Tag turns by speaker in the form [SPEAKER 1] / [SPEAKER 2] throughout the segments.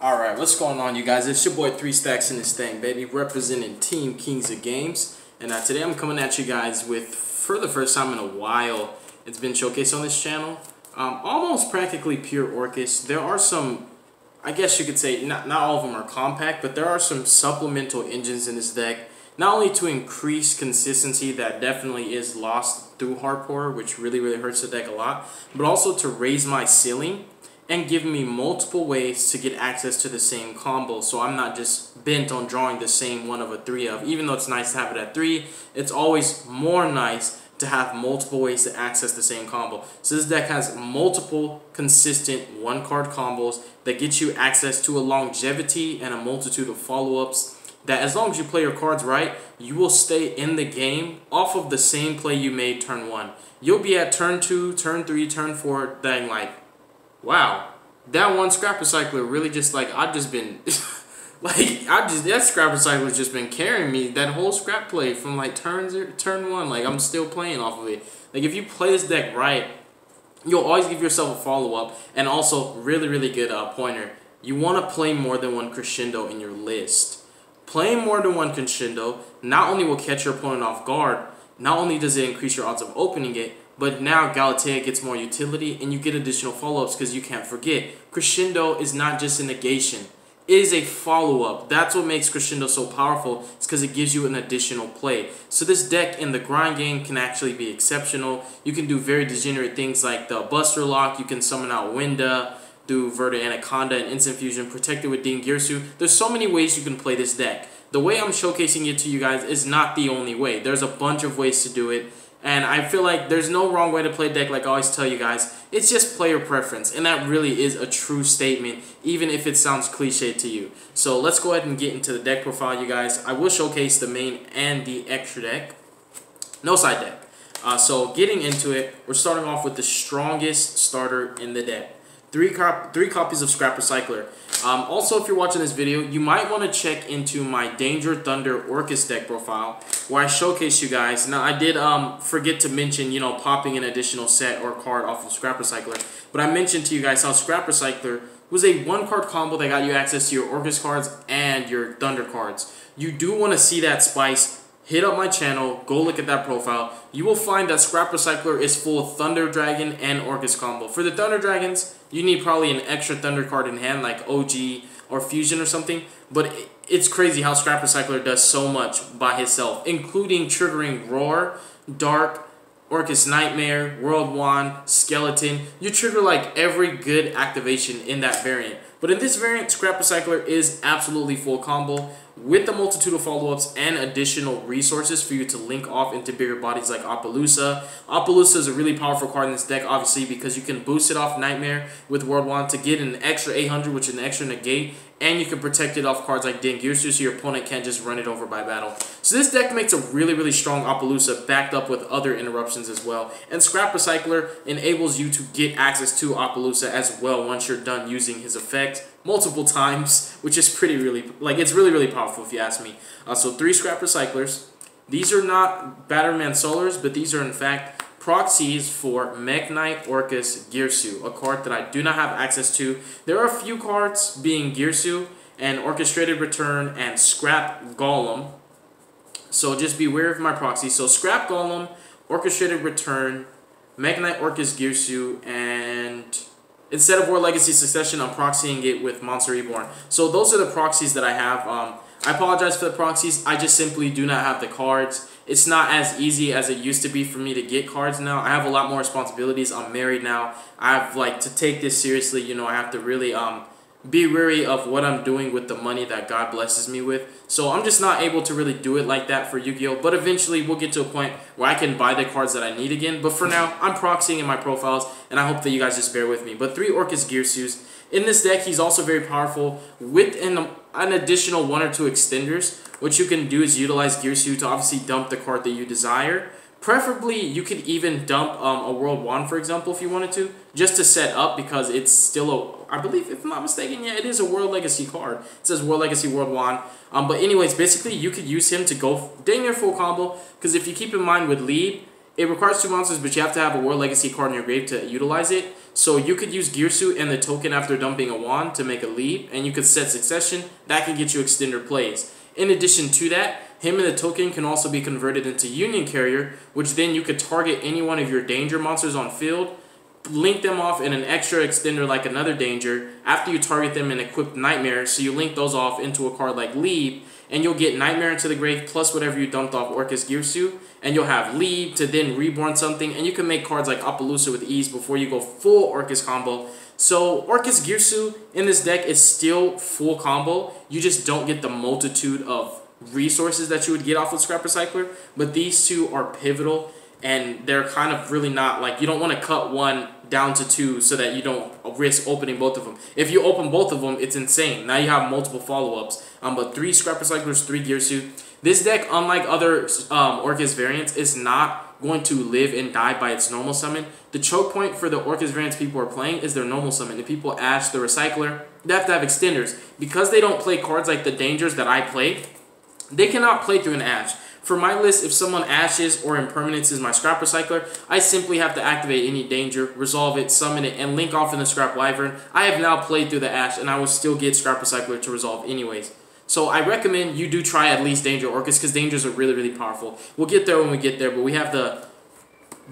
[SPEAKER 1] Alright, what's going on, you guys? It's your boy 3 Stacks in this thing, baby, representing Team Kings of Games. And today I'm coming at you guys with, for the first time in a while, it's been showcased on this channel, almost practically pure ORCUST. There are some, I guess you could say, not all of them are compact, but there are some supplemental engines in this deck, not only to increase consistency that definitely is lost through hardcore, which really hurts the deck a lot, but also to raise my ceiling and give me multiple ways to get access to the same combo, so I'm not just bent on drawing the same one of a 3 of. Even though it's nice to have it at 3, it's always more nice to have multiple ways to access the same combo. So this deck has multiple consistent one-card combos that get you access to a longevity and a multitude of follow-ups that, as long as you play your cards right, you will stay in the game off of the same play you made turn 1. You'll be at turn 2, turn 3, turn 4, dang, like, wow, that one scrap recycler really just, like, I've just been, that scrap recycler's just been carrying me that whole scrap play from, like, turn 1. Like, I'm still playing off of it. Like, if you play this deck right, you'll always give yourself a follow-up, and also really good pointer. You want to play more than one crescendo in your list. Playing more than one crescendo not only will catch your opponent off guard, not only does it increase your odds of opening it, but now Galatea gets more utility and you get additional follow-ups, because you can't forget, Crescendo is not just a negation. It is a follow-up. That's what makes Crescendo so powerful. It's because it gives you an additional play. So this deck in the grind game can actually be exceptional. You can do very degenerate things like the Buster Lock. You can summon out Winda, do Verta Anaconda and Instant Fusion, protect it with Dingirsu. There's so many ways you can play this deck. The way I'm showcasing it to you guys is not the only way. There's a bunch of ways to do it. And I feel like there's no wrong way to play deck, like I always tell you guys. It's just player preference, and that really is a true statement, even if it sounds cliche to you. So let's go ahead and get into the deck profile, you guys. I will showcase the main and the extra deck. No side deck. So getting into it, we're starting off with the strongest starter in the deck. Three copies of Scrap Recycler. Also, if you're watching this video, you might want to check into my Danger Thunder ORCUST deck profile, where I showcase you guys. Now, I did forget to mention, popping an additional set or card off of Scrap Recycler, but I mentioned to you guys how Scrap Recycler was a one-card combo that got you access to your ORCUST cards and your Thunder cards. You do want to see that spice. Hit up my channel, go look at that profile. You will find that Scrap Recycler is full of Thunder Dragon and ORCUST combo. For the Thunder Dragons, you need probably an extra Thunder card in hand, like OG or Fusion or something. But it's crazy how Scrap Recycler does so much by himself, including triggering Roar, Dark, ORCUST Nightmare, World Wand, Skeleton. You trigger like every good activation in that variant. But in this variant, Scrap Recycler is absolutely full combo with the multitude of follow-ups and additional resources for you to link off into bigger bodies like Appaloosa. Appaloosa is a really powerful card in this deck, obviously, because you can boost it off Nightmare with World Wand to get an extra 800, which is an extra negate, and you can protect it off cards like Dingirsu so your opponent can't just run it over by battle. So this deck makes a really strong Appaloosa backed up with other interruptions as well. And Scrap Recycler enables you to get access to Appaloosa as well once you're done using his effect multiple times, which is it's really powerful if you ask me. So 3 Scrap Recyclers. These are not Batterman Solars, but these are in fact proxies for Mech Knight ORCUST Girsu, a card that I do not have access to. There are a few cards, being Girsu and Orchestrated Return and Scrap Golem. So just be aware of my proxies. So Scrap Golem, Orchestrated Return, Mech Knight ORCUST Girsu, and instead of War Legacy Succession, I'm proxying it with Monster Reborn. So those are the proxies that I have. I apologize for the proxies. I just simply do not have the cards. It's not as easy as it used to be for me to get cards now. I have a lot more responsibilities. I'm married now. I have to take this seriously. I have to really be wary of what I'm doing with the money that God blesses me with. So I'm just not able to really do it like that for Yu-Gi-Oh! But eventually we'll get to a point where I can buy the cards that I need again. But for now, I'm proxying in my profiles, and I hope that you guys just bear with me. But 3 ORCUST Girsus. In this deck, he's also very powerful with an additional 1 or 2 extenders. What you can do is utilize Girsu to obviously dump the card that you desire. Preferably, you could even dump a World Wand, for example, if you wanted to, just to set up, because it's still I believe, if I'm not mistaken, yeah, it is a World Legacy card. It says World Legacy World Wand. But anyways, basically, you could use him to go dang near full combo, because if you keep in mind with Lead, It requires 2 monsters, but you have to have a War Legacy card in your grave to utilize it. So you could use Gear Suit and the token after dumping a wand to make a leap, and you could set Succession. That can get you extender plays. In addition to that, him and the token can also be converted into Union Carrier, which then you could target any one of your danger monsters on field, link them off in an extra extender like another danger after you target them and equip Nightmare. So you link those off into a card like Leap, and you'll get Nightmare into the grave plus whatever you dumped off ORCUST Gear Suit, and you'll have Leap to then reborn something, and you can make cards like Appaloosa with ease before you go full ORCUST combo. So ORCUST Gear Suit in this deck is still full combo. You just don't get the multitude of resources that you would get off of Scrap Recycler, but these two are pivotal, and they're kind of really not, like, you don't want to cut one down to 2 so that you don't risk opening both of them. If you open both of them, it's insane. Now you have multiple follow-ups. But 3 Scrap Recyclers, 3 Gear Suit. This deck, unlike other ORCUST variants, is not going to live and die by its normal summon. The choke point for the ORCUST variants people are playing is their normal summon. If people Ash the Recycler, they have to have extenders. Because they don't play cards like the Dangers that I play, they cannot play through an Ash. For my list, if someone Ashes or Impermanence is my Scrap Recycler, I simply have to activate any danger, resolve it, summon it, and link off in the Scrap Wyvern. I have now played through the Ash, and I will still get Scrap Recycler to resolve anyways. So I recommend you do try at least Danger Orcus, because Dangers are really, really powerful. We'll get there when we get there, but we have the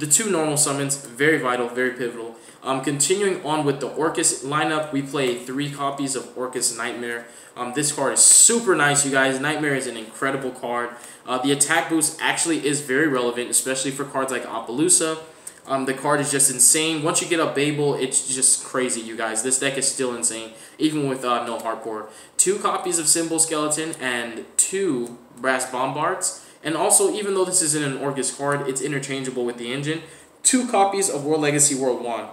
[SPEAKER 1] 2 normal summons, very vital, very pivotal. Continuing on with the ORCUST lineup, we play 3 copies of ORCUST Nightmare. This card is super nice, you guys. Nightmare is an incredible card. The attack boost actually is very relevant, especially for cards like Appaloosa. The card is just insane. Once you get up Babel, it's just crazy, you guys. This deck is still insane, even with no hardcore. 2 copies of Symbol Skeleton and 2 Brass Bombards. And also, even though this isn't an ORCUST card, it's interchangeable with the engine. 2 copies of War Legacy World 1.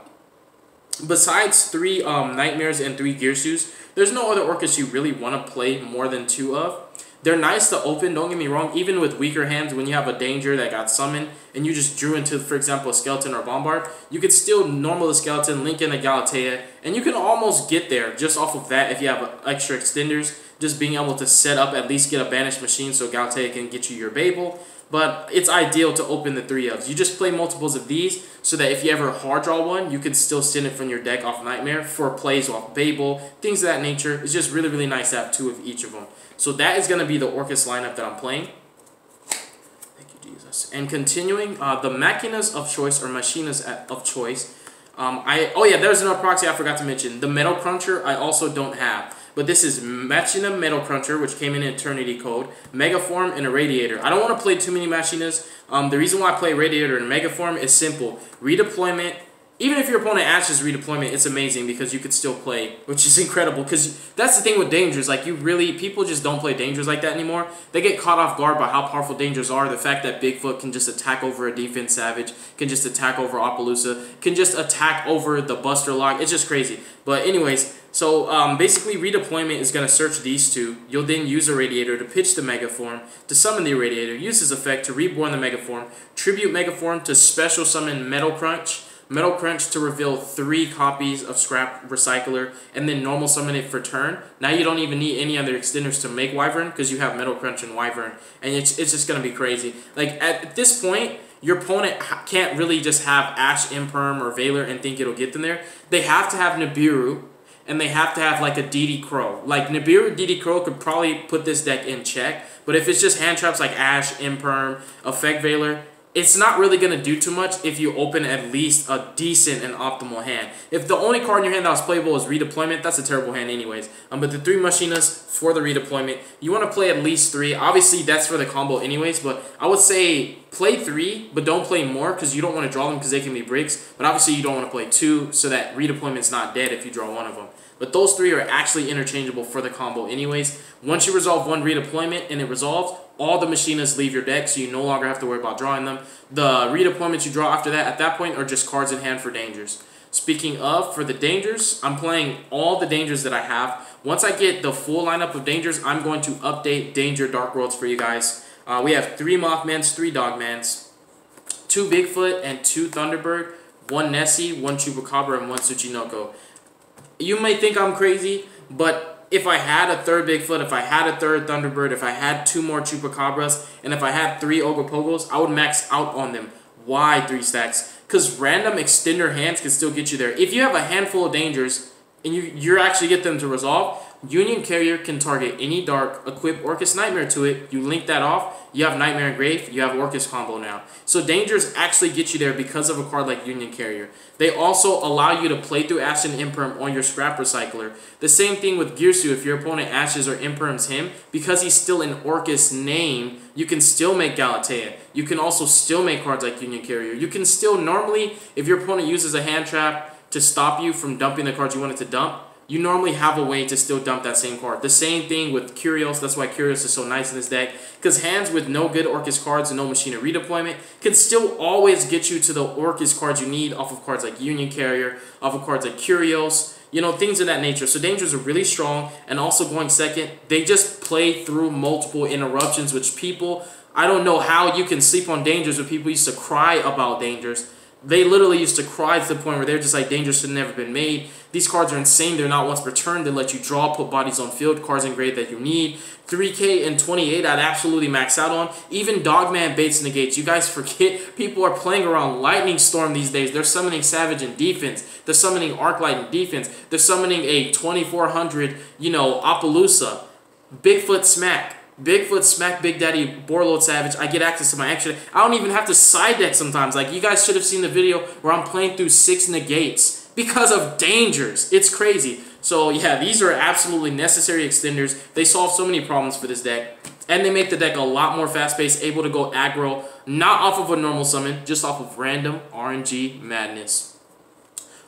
[SPEAKER 1] Besides 3 Nightmares and 3 Gear Suits, there's no other ORCUST you really want to play more than 2 of. They're nice to open, don't get me wrong, even with weaker hands. When you have a Danger that got summoned and you just drew into, for example, a Skeleton or a Bombard, you could still normal the Skeleton, link in a Galatea, and you can almost get there just off of that if you have extra extenders. Just being able to set up, at least get a Banished Machine so Galatea can get you your Babel. But it's ideal to open the 3 ofs. You just play multiples of these so that if you ever hard draw one, you can still send it from your deck off Nightmare for plays off Babel, things of that nature. It's just really, really nice to have 2 of each of them. So that is going to be the ORCUST lineup that I'm playing. Thank you, Jesus. And continuing, the Machinas of choice, or Machinas of choice. Oh yeah, there's another proxy I forgot to mention. The Metal Cruncher I also don't have. But this is Machina Metal Cruncher, which came in Eternity Code, Megaform, and a Radiator. I don't want to play too many Machinas. The reason why I play Radiator and Megaform is simple. Redeployment. Even if your opponent ashes redeployment, it's amazing because you could still play, which is incredible. Because that's the thing with Dangers. Like, people just don't play Dangers like that anymore. They get caught off guard by how powerful Dangers are. The fact that Bigfoot can just attack over a Defense Savage, can just attack over Appaloosa, can just attack over the Buster Lock. It's just crazy. But anyways, so basically redeployment is going to search these 2. You'll then use a Radiator to pitch the Megaform, to summon the Radiator, use his effect to reborn the Megaform, tribute Megaform to special summon Metal Crunch, Metal Crunch to reveal 3 copies of Scrap Recycler, and then normal summon it for turn. Now you don't even need any other extenders to make Wyvern because you have Metal Crunch and Wyvern, and it's just going to be crazy. Like, at this point, your opponent can't really just have Ash Imperm or Valor and think it'll get them there. They have to have Nibiru, and they have to have like a DD Crow. Like, Nibiru, DD Crow could probably put this deck in check, but if it's just hand traps like Ash, Imperm, Effect Valor, it's not really going to do too much if you open at least a decent and optimal hand. If the only card in your hand that was playable is Redeployment, that's a terrible hand anyways. But the 3 Machinas for the Redeployment, you want to play at least 3. Obviously, that's for the combo anyways, but I would say play 3, but don't play more because you don't want to draw them because they can be bricks. But obviously, you don't want to play 2 so that Redeployment's not dead if you draw one of them. But those 3 are actually interchangeable for the combo anyways. Once you resolve 1 Redeployment and it resolves, all the Machinas leave your deck, so you no longer have to worry about drawing them. The redeployments you draw after that, at that point, are just cards in hand for Dangers. Speaking of, for the Dangers, I'm playing all the Dangers that I have. Once I get the full lineup of Dangers, I'm going to update Danger Dark Worlds for you guys. We have 3 Mothmans, 3 Dogmans, 2 Bigfoot, and 2 Thunderbird, 1 Nessie, 1 Chupacabra, and 1 Tsuchinoko. You may think I'm crazy, but if I had a 3rd Bigfoot, if I had a 3rd Thunderbird, if I had 2 more Chupacabras, and if I had 3 Ogopogos, I would max out on them Why 3 stacks? Because random extender hands can still get you there. If you have a handful of dangers and you actually get them to resolve, Union Carrier can target any dark, equip Orcust Nightmare to it, you link that off, you have Nightmare Engrave, you have Orcust combo now. So dangers actually get you there because of a card like Union Carrier. They also allow you to play through Ash and Imperm on your Scrap Recycler. The same thing with Girsu. If your opponent Ashes or Imperms him, because he's still an Orcust name, you can still make Galatea. You can also still make cards like Union Carrier. You can still normally, if your opponent uses a hand trap to stop you from dumping the cards you wanted to dump, you normally have a way to still dump that same card. The same thing with Curios. That's why Curios is so nice in this deck. Because hands with no good Orcust cards and no Machina redeployment can still always get you to the Orcust cards you need off of cards like Union Carrier, off of cards like Curios, you know, things of that nature. So dangers are really strong. And also going second, they just play through multiple interruptions, which people, I don't know how you can sleep on dangers, but people used to cry about dangers. They literally used to cry to the point where they're just like, dangers should have never been made. These cards are insane. They're not once per turn. They let you draw, put bodies on field, cards engraved that you need. 3K and 28 I'd absolutely max out on. Even Dogman baits negates. You guys forget people are playing around Lightning Storm these days. They're summoning Savage in defense. They're summoning Arclight in defense. They're summoning a 2400, you know, Appaloosa. Bigfoot Smack. Bigfoot Smack Big Daddy Borload Savage. I get access to my extra. I don't even have to side deck sometimes. Like, you guys should have seen the video where I'm playing through 6 negates because of dangers. It's crazy. So yeah, these are absolutely necessary extenders. They solve so many problems for this deck. And they make the deck a lot more fast-paced, able to go aggro, not off of a normal summon, just off of random RNG madness.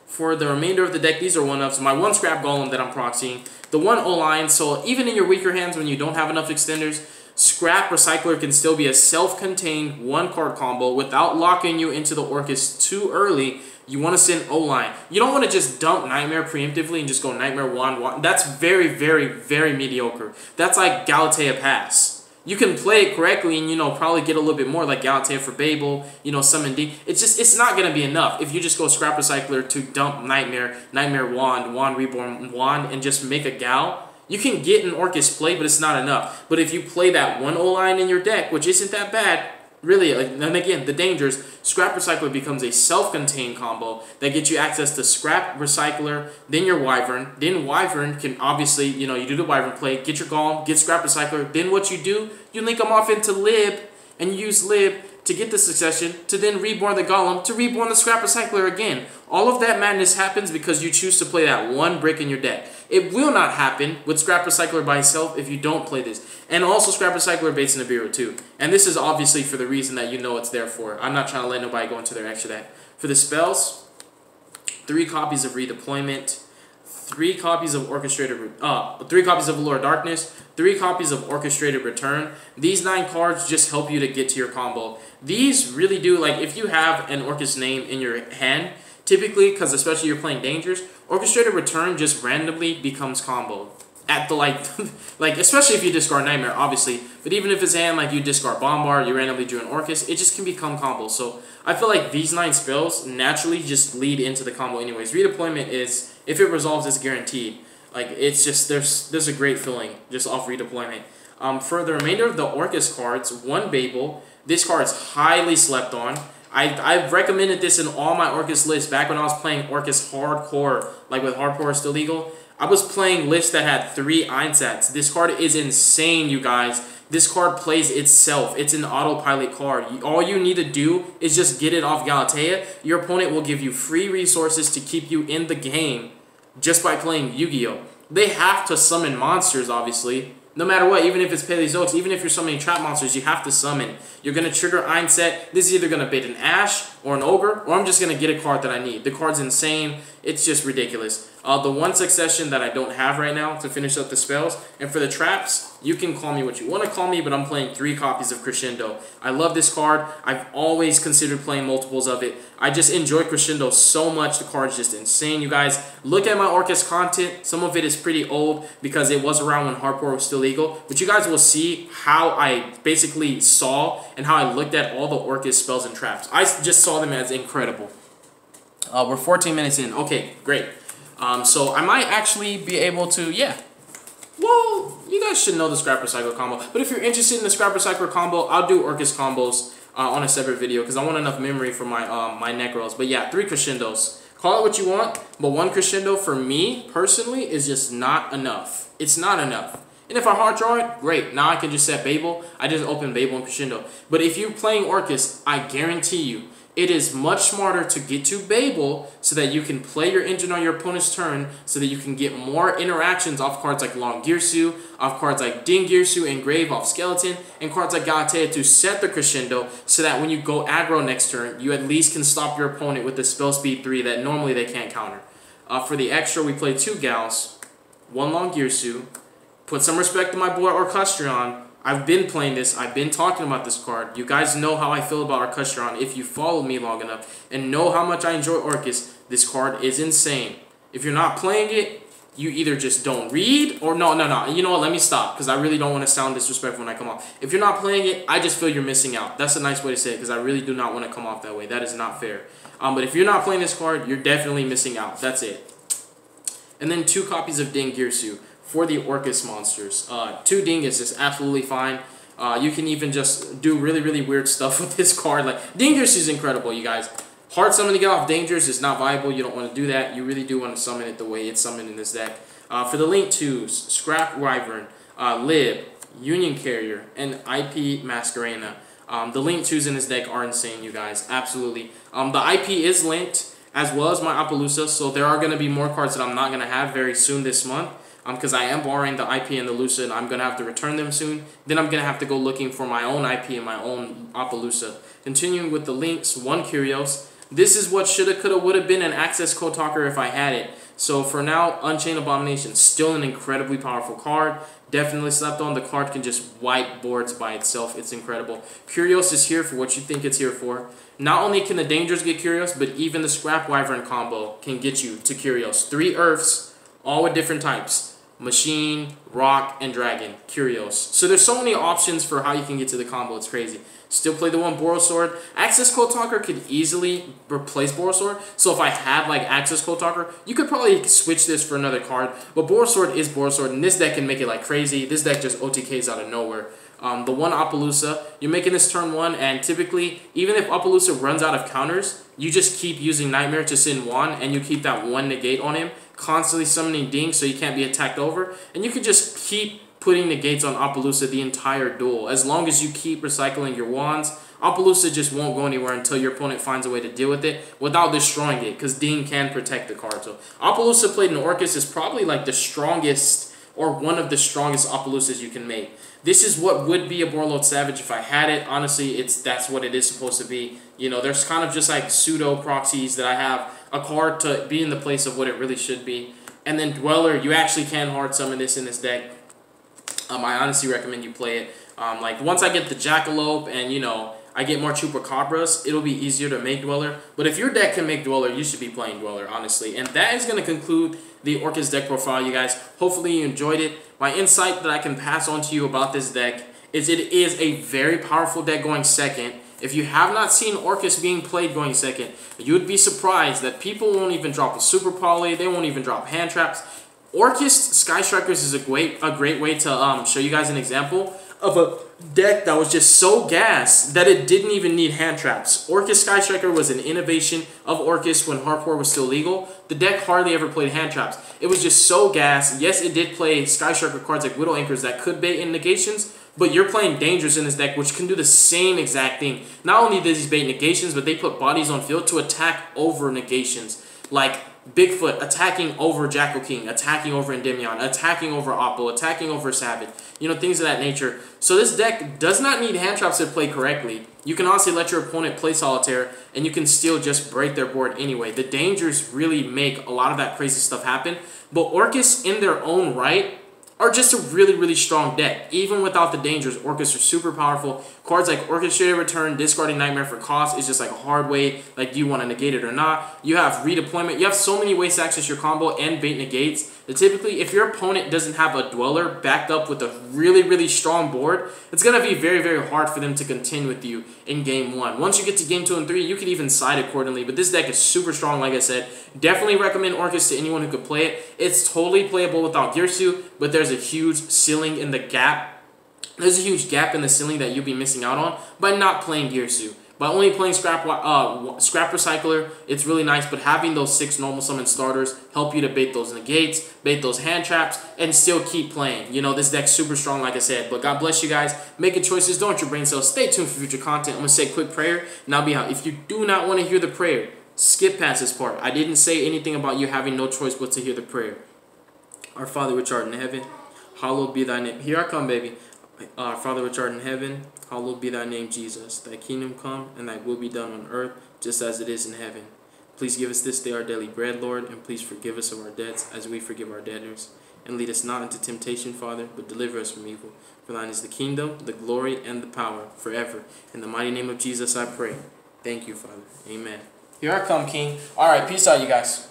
[SPEAKER 1] For the remainder of the deck, these are 1-ups. My 1 Scrap Golem that I'm proxying. The 1 O-Line, so even in your weaker hands when you don't have enough extenders, Scrap Recycler can still be a self-contained 1-card combo without locking you into the Orcust too early. You want to send O-Line. You don't want to just dump Nightmare preemptively and just go Nightmare Wand. That's very, very, very mediocre. That's like Galatea Pass. You can play it correctly and, you know, probably get a little bit more like Galatea for Babel, you know, Summon D. It's not going to be enough if you just go Scrap Recycler to dump Nightmare, Nightmare Wand, Wand Reborn, Wand, and just make a Gal. You can get an Orcust play, but it's not enough. But if you play that 1 O-Line in your deck, which isn't that bad, really, and again, the dangers, Scrap Recycler becomes a self-contained combo that gets you access to Scrap Recycler, then your Wyvern. Then Wyvern can obviously, you know, you do the Wyvern play, get your Golem, get Scrap Recycler. Then what you do, you link them off into Lib, and you use Lib to get the succession, to then reborn the Golem, to reborn the Scrap Recycler again. All of that madness happens because you choose to play that 1 brick in your deck. It will not happen with Scrap Recycler by itself if you don't play this. And also Scrap Recycler baits Nibiru too. And this is obviously for the reason that you know it's there for. I'm not trying to let nobody go into their extra deck. For the spells, 3 copies of Redeployment, 3 copies of Orchestrated, 3 copies of Allure of Darkness, 3 copies of Orchestrated Return. These 9 cards just help you to get to your combo. These really do, like, if you have an Orcust name in your hand, typically, because especially you're playing Dangers, Orchestrated Return just randomly becomes combo. At the, like, especially if you discard Nightmare, obviously. But even if it's hand, like, you discard Bombard, you randomly drew an Orcust, it just can become combo. So I feel like these 9 spells naturally just lead into the combo anyways. Redeployment is, if it resolves, it's guaranteed. Like, it's just, there's a great feeling just off Redeployment. For the remainder of the Orcust cards, 1 Babel. This card is highly slept on. I've recommended this in all my Orcust lists back when I was playing Orcust hardcore, like with hardcore still legal. I was playing lists that had 3 Einsatz. This card is insane, you guys. This card plays itself. It's an autopilot card. All you need to do is just get it off Galatea. Your opponent will give you free resources to keep you in the game just by playing Yu-Gi-Oh! They have to summon monsters, obviously. No matter what, even if it's Paleozoics, even if you're summoning trap monsters, you have to summon. You're going to trigger Einset. This is either going to bait an Ash or an Ogre, or I'm just going to get a card that I need. The card's insane. It's just ridiculous. The 1 succession that I don't have right now to finish up the spells. And for the traps, you can call me what you want to call me, but I'm playing 3 copies of Crescendo. I love this card. I've always considered playing multiples of it. I just enjoy Crescendo so much. The card's just insane, you guys. Look at my Orcust content. Some of it is pretty old because it was around when hardcore was still legal. But you guys will see how I basically saw and how I looked at all the Orcust spells and traps. I just saw them as incredible. We're 14 minutes in. Okay, great. So I might actually be able to, yeah. Whoa! well, you guys should know the Scrap Recycle combo. But if you're interested in the Scrap Recycle combo, I'll do ORCUST combos on a separate video because I want enough memory for my my neck rolls. But yeah, 3 crescendos. Call it what you want, but 1 crescendo for me personally is just not enough. It's not enough. And if I hard draw it, great. Now I can just set Babel. I just open Babel and crescendo. But if you're playing ORCUST, I guarantee you, it is much smarter to get to Babel so that you can play your engine on your opponent's turn so that you can get more interactions off cards like Long Girsu, off cards like Ding Girsu, Engrave off Skeleton, and cards like Galatea to set the crescendo so that when you go aggro next turn, you at least can stop your opponent with the spell speed 3 that normally they can't counter. For the extra, we play 2 Gals, 1 Long Girsu, put some respect to my boy ORCUST. I've been playing this. I've been talking about this card. You guys know how I feel about ORCUST if you followed me long enough and know how much I enjoy ORCUST. This card is insane. If you're not playing it, you either just don't read or no. You know what? Let me stop because I really don't want to sound disrespectful when I come off. If you're not playing it, I just feel you're missing out. That's a nice way to say it because I really do not want to come off that way. That is not fair. But if you're not playing this card, you're definitely missing out. That's it. And then 2 copies of Ding Girsu for the ORCUST monsters. 2 Ding is just absolutely fine. You can even just do really, really weird stuff with this card. Like, Ding Girsu is incredible, you guys. Hard summon to get off Dangers is not viable. You don't want to do that. You really do want to summon it the way it's summoned in this deck. For the Link 2s, Scrap Wyvern, Lib, Union Carrier, and IP Masquerena. The Link 2s in this deck are insane, you guys. Absolutely. The IP is linked, as well as my Appaloosa, so there are going to be more cards that I'm not going to have very soon this month. Because I am borrowing the IP and the Lusa, and I'm going to have to return them soon. Then I'm going to have to go looking for my own IP and my own Appaloosa. Continuing with the links, 1 Curios. This is what shoulda, coulda, woulda been an Access Code Talker if I had it. So for now, Unchained Abomination, still an incredibly powerful card. Definitely slept on. The card can just wipe boards by itself. It's incredible. Curios is here for what you think it's here for. Not only can the Dangers get Curios, but even the Scrap Wyvern combo can get you to Curios. 3 Earths, all with different types. Machine, Rock, and Dragon. Curios. So there's so many options for how you can get to the combo. It's crazy. Still play the 1 Borosword. Access Code Talker could easily replace Borosword. So if I had like Access Code Talker, you could probably switch this for another card. But Borosword is Borosword, and this deck can make it like crazy. This deck just OTKs out of nowhere. The 1 Appaloosa, you're making this turn 1, and typically, even if Appaloosa runs out of counters, you just keep using Nightmare to send 1, and you keep that 1 negate on him, constantly summoning Ding so he can't be attacked over, and you can just keep putting negates on Appaloosa the entire duel. As long as you keep recycling your wands, Appaloosa just won't go anywhere until your opponent finds a way to deal with it without destroying it, because Ding can protect the card. So Appaloosa played in ORCUST is probably like the strongest, or one of the strongest Appaloosas you can make. This is what would be a Borreload Savage if I had it. Honestly, that's what it is supposed to be. You know, there's kind of just like pseudo proxies that I have a card to be in the place of what it really should be. And then Dweller, you actually can hard summon this in this deck. I honestly recommend you play it. Like once I get the Jackalope and, you know, I get more Chupacabras, it'll be easier to make Dweller. But if your deck can make Dweller, you should be playing Dweller, honestly. And that is going to conclude the ORCUST deck profile, you guys. Hopefully you enjoyed it. My insight that I can pass on to you about this deck is it is a very powerful deck going second. If you have not seen ORCUST being played going second, you would be surprised that people won't even drop a Super Poly. They won't even drop hand traps. ORCUST Sky Strikers is a great way to show you guys an example of a deck that was just so gas that it didn't even need hand traps. ORCUST Sky Striker was an innovation of ORCUST when hardcore was still legal. The deck hardly ever played hand traps. It was just so gas. Yes, it did play Sky Striker cards like Widow Anchors that could bait in negations, but you're playing Dangers in this deck, which can do the same exact thing. Not only does these bait negations, but they put bodies on field to attack over negations. Like Bigfoot attacking over Jackal King, attacking over Endymion, attacking over Oppo, attacking over Savage. You know, things of that nature. So this deck does not need hand traps to play correctly. You can honestly let your opponent play Solitaire, and you can still just break their board anyway. The Dangers really make a lot of that crazy stuff happen. But ORCUST, in their own right, are just a really, really strong deck. Even without the Dangers, ORCUST are super powerful. Cards like Orchestrated Return, discarding Nightmare for cost is just like a hard way, like do you want to negate it or not. You have Redeployment. You have so many ways to access your combo and bait negates that typically if your opponent doesn't have a Dweller backed up with a really, really strong board, it's going to be very, very hard for them to contend with you in Game 1. Once you get to Game 2 and 3, you can even side accordingly, but this deck is super strong, like I said. Definitely recommend ORCUST to anyone who could play it. It's totally playable without Girsu. but there's a huge ceiling in the gap. There's a huge gap in the ceiling that you'll be missing out on by not playing Gear Suit. By only playing Scrap Recycler, it's really nice, but having those 6 normal summon starters help you to bait those negates, bait those hand traps, and still keep playing. You know, this deck's super strong, like I said. But God bless you guys. Making choices, don't let your brain cells. Stay tuned for future content. I'm going to say a quick prayer, and I'll be out. If you do not want to hear the prayer, skip past this part. I didn't say anything about you having no choice but to hear the prayer. Our Father which art in heaven, hallowed be thy name. Here I come, baby. Our Father which art in heaven, hallowed be thy name, Jesus. Thy kingdom come, and thy will be done on earth, just as it is in heaven. Please give us this day our daily bread, Lord, and please forgive us of our debts, as we forgive our debtors. And lead us not into temptation, Father, but deliver us from evil. For thine is the kingdom, the glory, and the power, forever. In the mighty name of Jesus I pray. Thank you, Father. Amen. Here I come, King. All right, peace out, you guys.